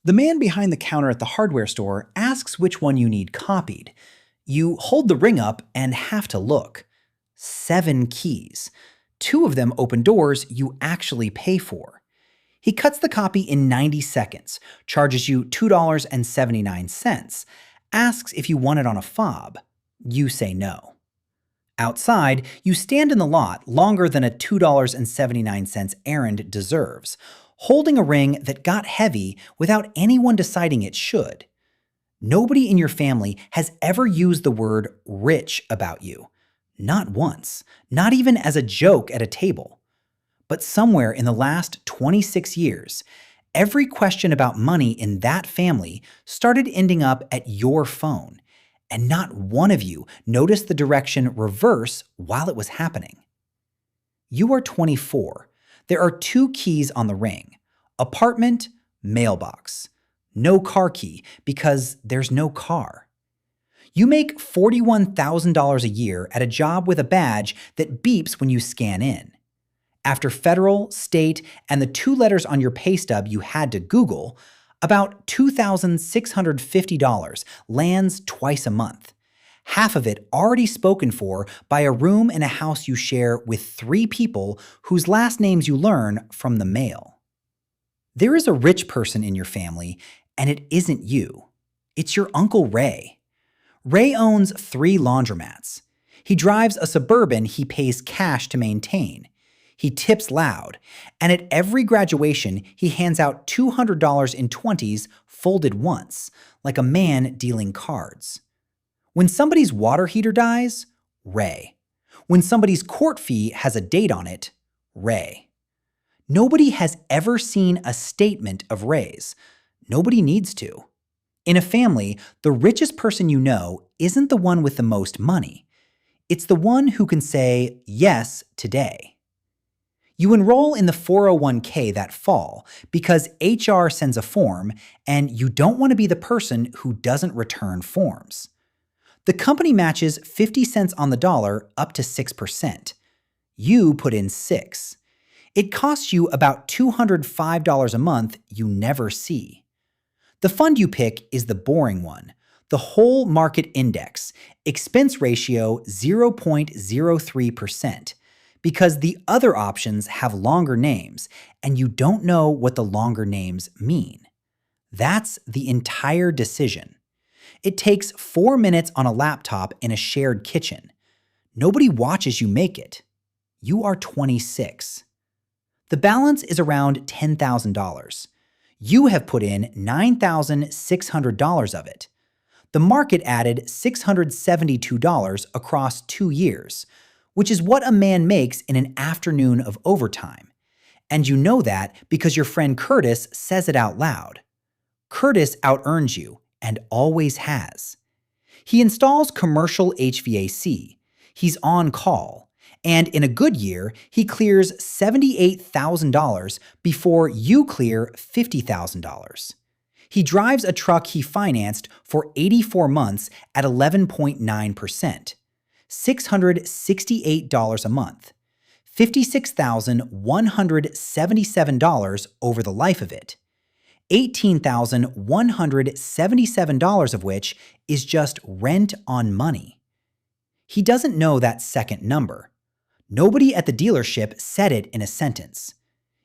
The man behind the counter at the hardware store asks which one you need copied. You hold the ring up and have to look. 7 keys. 2 of them open doors you actually pay for. He cuts the copy in 90 seconds, charges you $2.79, asks if you want it on a fob. You say no. Outside, you stand in the lot longer than a $2.79 errand deserves, holding a ring that got heavy without anyone deciding it should. Nobody in your family has ever used the word rich about you. Not once, not even as a joke at a table. But somewhere in the last 26 years, every question about money in that family started ending up at your phone, and not one of you noticed the direction reverse while it was happening. You are 24. There are 2 keys on the ring: apartment, mailbox. No car key because there's no car. You make $41,000 a year at a job with a badge that beeps when you scan in. After federal, state, and the 2 letters on your pay stub you had to Google, about $2,650 lands twice a month. Half of it already spoken for by a room in a house you share with 3 people whose last names you learn from the mail. There is a rich person in your family, and it isn't you. It's your Uncle Ray. Ray owns 3 laundromats. He drives a Suburban he pays cash to maintain. He tips loud, and at every graduation, he hands out $200 in 20s folded once, like a man dealing cards. When somebody's water heater dies, Ray. When somebody's court fee has a date on it, Ray. Nobody has ever seen a statement of Ray's. Nobody needs to. In a family, the richest person you know isn't the one with the most money. It's the one who can say yes today. You enroll in the 401k that fall because HR sends a form and you don't want to be the person who doesn't return forms. The company matches 50 cents on the dollar up to 6%. You put in 6. It costs you about $205 a month you never see. The fund you pick is the boring one, the whole market index, expense ratio 0.03%. Because the other options have longer names, and you don't know what the longer names mean. That's the entire decision. It takes 4 minutes on a laptop in a shared kitchen. Nobody watches you make it. You are 26. The balance is around $10,000. You have put in $9,600 of it. The market added $672 across 2 years, which is what a man makes in an afternoon of overtime. And you know that because your friend Curtis says it out loud. Curtis out-earns you, and always has. He installs commercial HVAC. He's on call. And in a good year, he clears $78,000 before you clear $50,000. He drives a truck he financed for 84 months at 11.9%. $668 a month, $56,177 over the life of it, $18,177 of which is just rent on money. He doesn't know that second number. Nobody at the dealership said it in a sentence.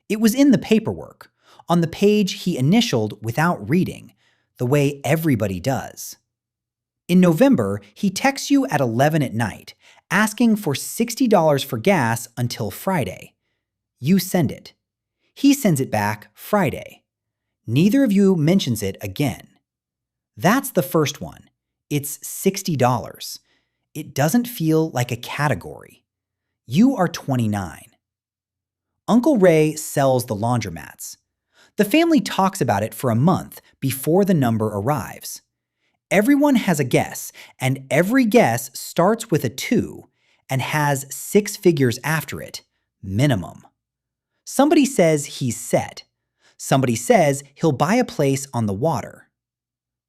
It was in the paperwork, on the page he initialed without reading, the way everybody does. In November, he texts you at 11 at night, asking for $60 for gas until Friday. You send it. He sends it back Friday. Neither of you mentions it again. That's the first one. It's $60. It doesn't feel like a category. You are 29. Uncle Ray sells the laundromats. The family talks about it for a month before the number arrives. Everyone has a guess, and every guess starts with a 2 and has 6 figures after it, minimum. Somebody says he's set. Somebody says he'll buy a place on the water.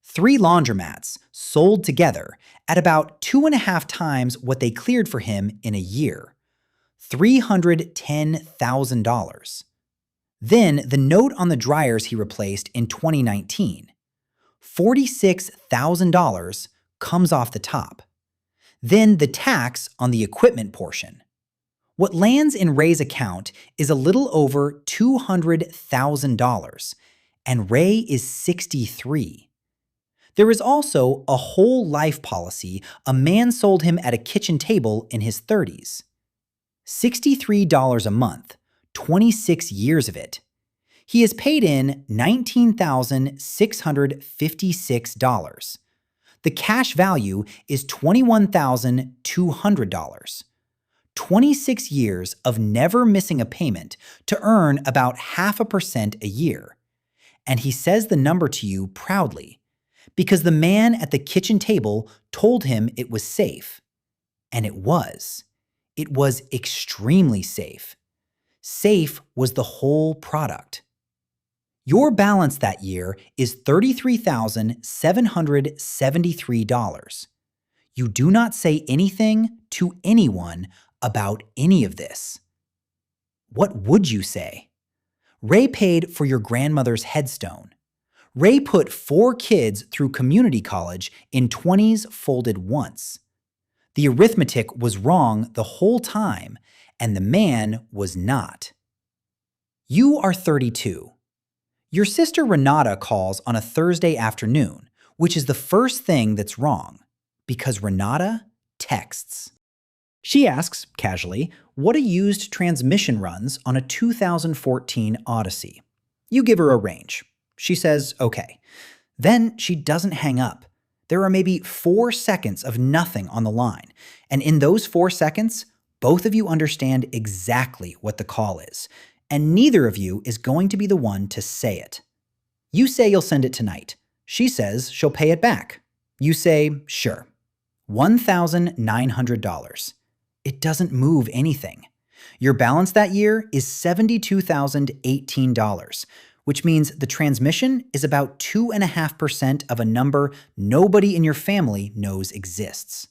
3 laundromats sold together at about 2.5 times what they cleared for him in a year. $310,000. Then the note on the dryers he replaced in 2019. $46,000 comes off the top. Then the tax on the equipment portion. What lands in Ray's account is a little over $200,000, and Ray is 63. There is also a whole life policy a man sold him at a kitchen table in his 30s. $63 a month, 26 years of it. He has paid in $19,656. The cash value is $21,200. 26 years of never missing a payment to earn about 0.5% a year. And he says the number to you proudly, because the man at the kitchen table told him it was safe. And it was. It was extremely safe. Safe was the whole product. Your balance that year is $33,773. You do not say anything to anyone about any of this. What would you say? Ray paid for your grandmother's headstone. Ray put 4 kids through community college in 20s folded once. The arithmetic was wrong the whole time, and the man was not. You are 32. Your sister Renata calls on a Thursday afternoon, which is the first thing that's wrong, because Renata texts. She asks, casually, what a used transmission runs on a 2014 Odyssey. You give her a range. She says, okay. Then she doesn't hang up. There are maybe 4 seconds of nothing on the line, and in those 4 seconds, both of you understand exactly what the call is, and neither of you is going to be the one to say it. You say you'll send it tonight. She says she'll pay it back. You say, sure. $1,900. It doesn't move anything. Your balance that year is $72,018, which means the transmission is about 2.5% of a number nobody in your family knows exists.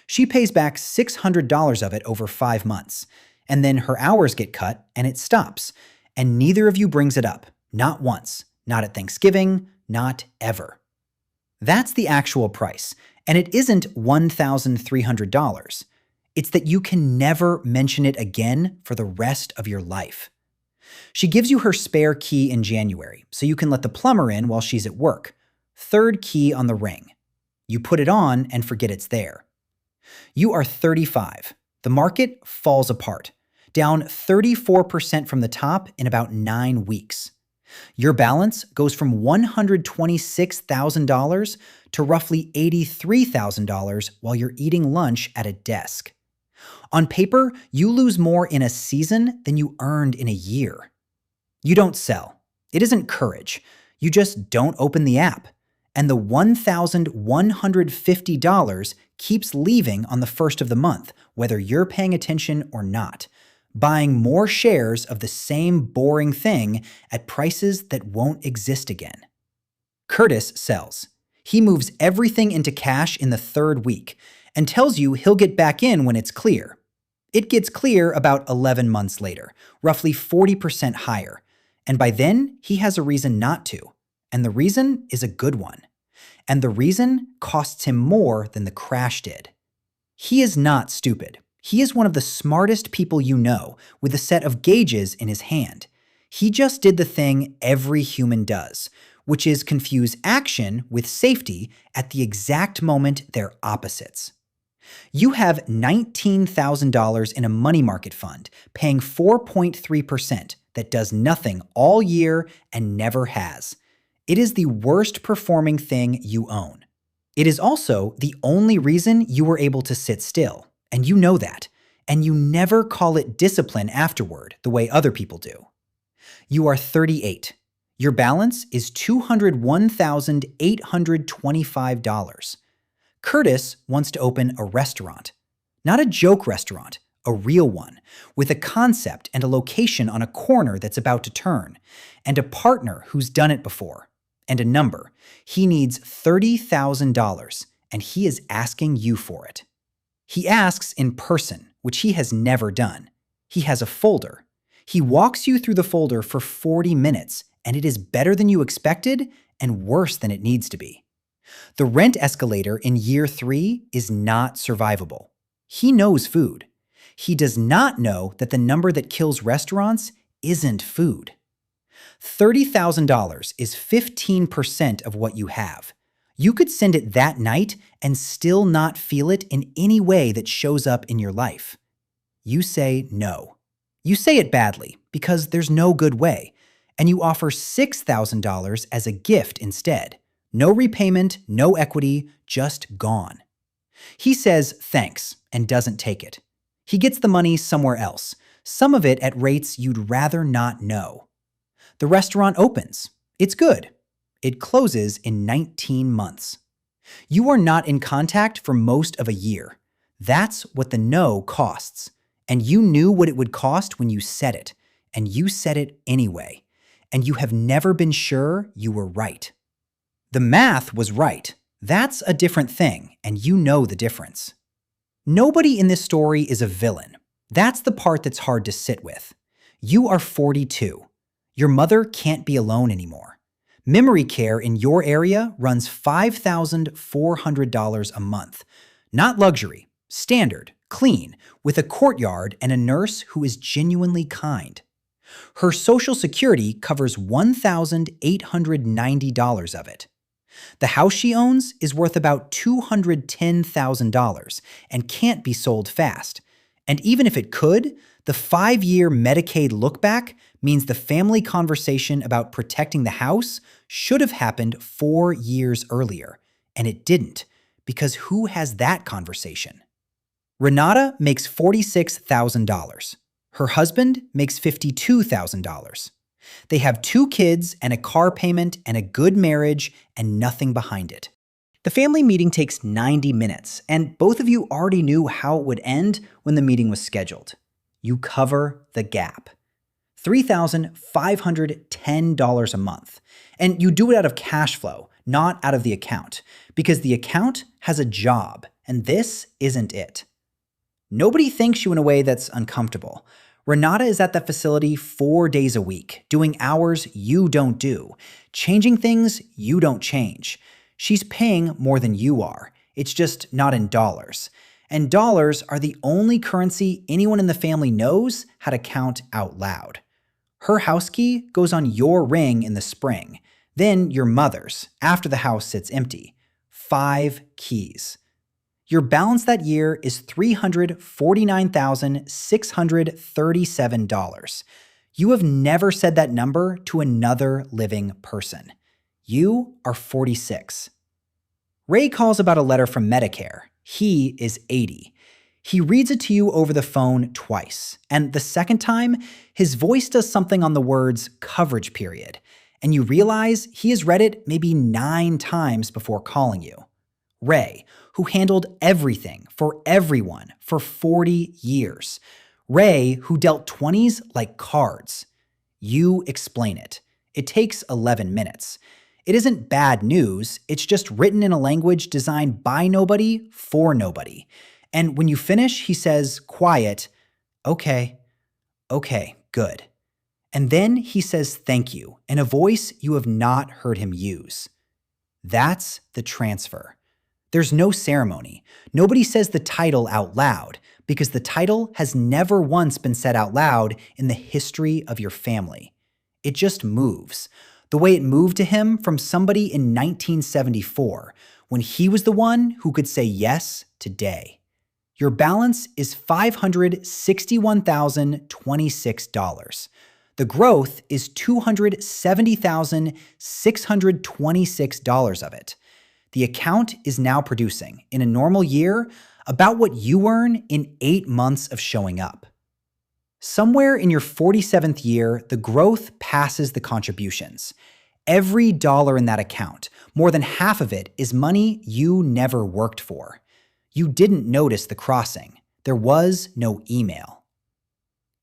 She pays back $600 of it over 5 months, and then her hours get cut and it stops, and neither of you brings it up, not once, not at Thanksgiving, not ever. That's the actual price, and it isn't $1,300. It's that you can never mention it again for the rest of your life. She gives you her spare key in January, so you can let the plumber in while she's at work. 3rd key on the ring. You put it on and forget it's there. You are 35. The market falls apart, down 34% from the top in about 9 weeks. Your balance goes from $126,000 to roughly $83,000 while you're eating lunch at a desk. On paper, you lose more in a season than you earned in a year. You don't sell. It isn't courage. You just don't open the app. And the $1,150 keeps leaving on the first of the month, whether you're paying attention or not, buying more shares of the same boring thing at prices that won't exist again. Curtis sells. He moves everything into cash in the 3rd week and tells you he'll get back in when it's clear. It gets clear about 11 months later, roughly 40% higher, and by then he has a reason not to, and the reason is a good one. And the reason costs him more than the crash did. He is not stupid. He is one of the smartest people you know, with a set of gauges in his hand. He just did the thing every human does, which is confuse action with safety at the exact moment they're opposites. You have $19,000 in a money market fund, paying 4.3% that does nothing all year and never has. It is the worst performing thing you own. It is also the only reason you were able to sit still, and you know that, and you never call it discipline afterward the way other people do. You are 38. Your balance is $201,825. Curtis wants to open a restaurant. Not a joke restaurant, a real one, with a concept and a location on a corner that's about to turn, and a partner who's done it before, and a number. He needs $30,000, and he is asking you for it. He asks in person, which he has never done. He has a folder. He walks you through the folder for 40 minutes, and it is better than you expected and worse than it needs to be. The rent escalator in year 3 is not survivable. He knows food. He does not know that the number that kills restaurants isn't food. $30,000 is 15% of what you have. You could send it that night and still not feel it in any way that shows up in your life. You say no. You say it badly because there's no good way, and you offer $6,000 as a gift instead. No repayment, no equity, just gone. He says thanks and doesn't take it. He gets the money somewhere else, some of it at rates you'd rather not know. The restaurant opens. It's good. It closes in 19 months. You are not in contact for most of a year. That's what the no costs. And you knew what it would cost when you said it, and you said it anyway. And you have never been sure you were right. The math was right. That's a different thing, and you know the difference. Nobody in this story is a villain. That's the part that's hard to sit with. You are 42. Your mother can't be alone anymore. Memory care in your area runs $5,400 a month. Not luxury, standard, clean, with a courtyard and a nurse who is genuinely kind. Her Social Security covers $1,890 of it. The house she owns is worth about $210,000 and can't be sold fast. And even if it could, the 5-year Medicaid look-back means the family conversation about protecting the house should have happened 4 years earlier. And it didn't, because who has that conversation? Renata makes $46,000. Her husband makes $52,000. They have 2 kids and a car payment and a good marriage and nothing behind it. The family meeting takes 90 minutes, and both of you already knew how it would end when the meeting was scheduled. You cover the gap. $3,510 a month. And you do it out of cash flow, not out of the account, because the account has a job, and this isn't it. Nobody thanks you in a way that's uncomfortable. Renata is at the facility 4 days a week, doing hours you don't do, changing things you don't change. She's paying more than you are. It's just not in dollars. And dollars are the only currency anyone in the family knows how to count out loud. Her house key goes on your ring in the spring, then your mother's after the house sits empty. 5 keys. Your balance that year is $349,637. You have never said that number to another living person. You are 46. Ray calls about a letter from Medicare. He is 80. He reads it to you over the phone twice, and the second time, his voice does something on the words coverage period, and you realize he has read it maybe 9 times before calling you. Ray, who handled everything for everyone for 40 years. Ray, who dealt 20s like cards. You explain it. It takes 11 minutes. It isn't bad news, it's just written in a language designed by nobody for nobody. And when you finish, he says, quiet, okay, good. And then he says thank you in a voice you have not heard him use. That's the transfer. There's no ceremony. Nobody says the title out loud because the title has never once been said out loud in the history of your family. It just moves. The way it moved to him from somebody in 1974 when he was the one who could say yes today. Your balance is $561,026. The growth is $270,626 of it. The account is now producing, in a normal year, about what you earn in 8 months of showing up. Somewhere in your 47th year, the growth passes the contributions. Every dollar in that account, more than half of it, is money you never worked for. You didn't notice the crossing. There was no email.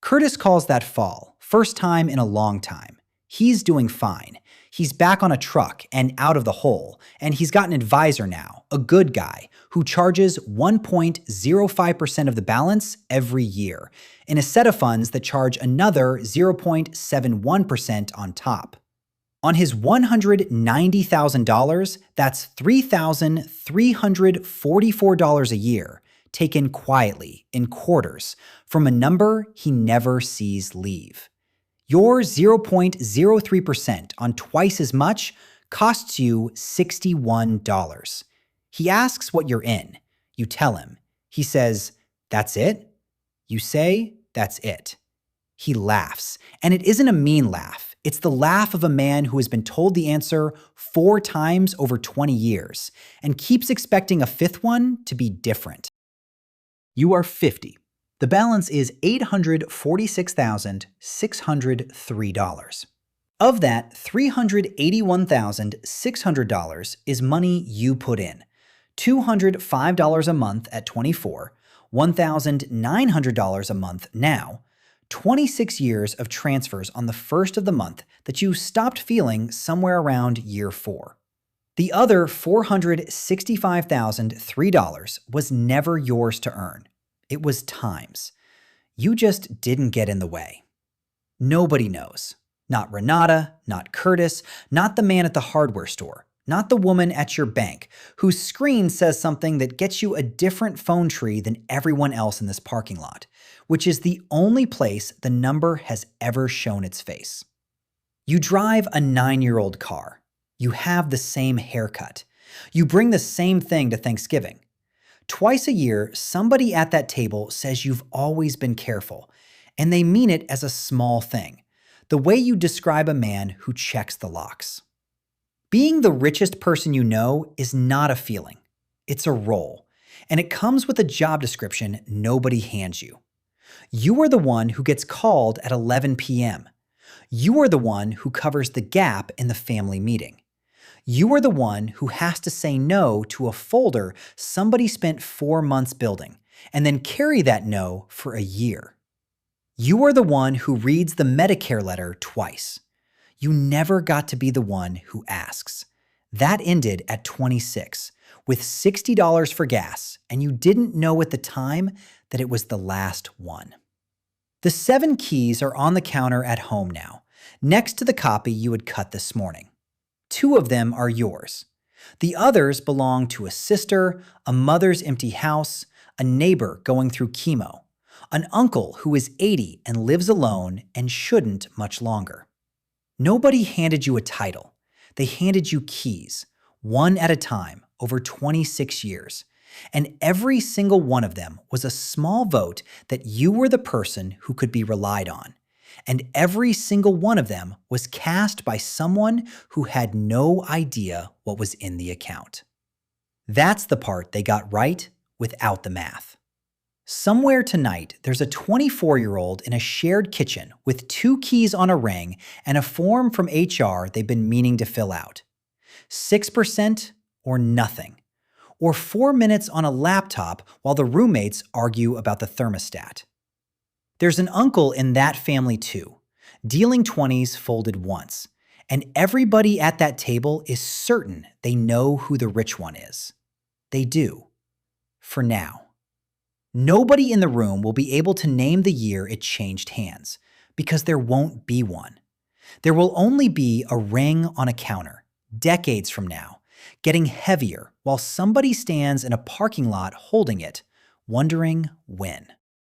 Curtis calls that fall, first time in a long time. He's doing fine. He's back on a truck and out of the hole, and he's got an advisor now, a good guy, who charges 1.05% of the balance every year, in a set of funds that charge another 0.71% on top. On his $190,000, that's $3,344 a year, taken quietly, in quarters, from a number he never sees leave. Your 0.03% on twice as much costs you $61. He asks what you're in. You tell him. He says, "That's it?" You say, "That's it." He laughs, and it isn't a mean laugh. It's the laugh of a man who has been told the answer 4 times over 20 years and keeps expecting a fifth one to be different. You are 50. The balance is $846,603. Of that, $381,600 is money you put in. $205 a month at 24, $1,900 a month now, 26 years of transfers on the first of the month that you stopped feeling somewhere around year 4. The other $465,003 was never yours to earn. It was time's. You just didn't get in the way. Nobody knows. Not Renata, not Curtis, not the man at the hardware store, not the woman at your bank, whose screen says something that gets you a different phone tree than everyone else in this parking lot, which is the only place the number has ever shown its face. You drive a 9-year-old car. You have the same haircut. You bring the same thing to Thanksgiving. Twice a year, somebody at that table says you've always been careful, and they mean it as a small thing, the way you describe a man who checks the locks. Being the richest person you know is not a feeling. It's a role, and it comes with a job description nobody hands you. You are the one who gets called at 11 p.m. You are the one who covers the gap in the family meeting. You are the one who has to say no to a folder somebody spent 4 months building, and then carry that no for a year. You are the one who reads the Medicare letter twice. You never got to be the one who asks. That ended at 26, with $60 for gas, and you didn't know at the time that it was the last one. The 7 keys are on the counter at home now, next to the copy you had cut this morning. 2 of them are yours. The others belong to a sister, a mother's empty house, a neighbor going through chemo, an uncle who is 80 and lives alone and shouldn't much longer. Nobody handed you a title. They handed you keys, one at a time, over 26 years. And every single one of them was a small vote that you were the person who could be relied on. And every single one of them was cast by someone who had no idea what was in the account. That's the part they got right without the math. Somewhere tonight, there's a 24-year-old in a shared kitchen with 2 keys on a ring and a form from HR they've been meaning to fill out. 6% or nothing. Or 4 minutes on a laptop while the roommates argue about the thermostat. There's an uncle in that family too, dealing 20s folded once, and everybody at that table is certain they know who the rich one is. They do. For now. Nobody in the room will be able to name the year it changed hands, because there won't be one. There will only be a ring on a counter, decades from now, getting heavier while somebody stands in a parking lot holding it, wondering when.